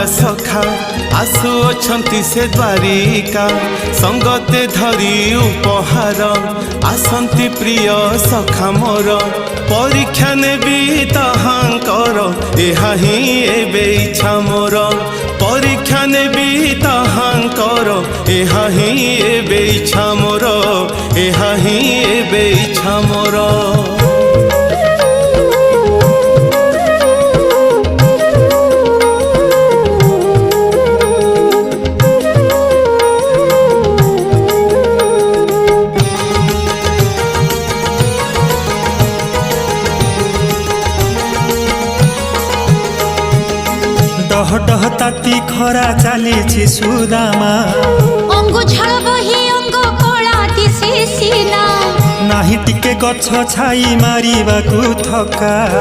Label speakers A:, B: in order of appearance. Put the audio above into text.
A: सखा आसुअछंती से द्वारिका संगते धरी उपहार आसंती प्रिय सखा मोर परीक्षा नेबी ताहांकर एहा ही एबे इच्छा मोर परीक्षा नेबी ताहांकर एहा ही एबे इच्छा मोर एहा ही एबे इच्छा मोर।
B: डह डह ताती खरा चली सुदामा
C: अंगु झड़ बही अंग कला दिसे सीना
B: नाही टिके गछ छाई मारिबाकु थका।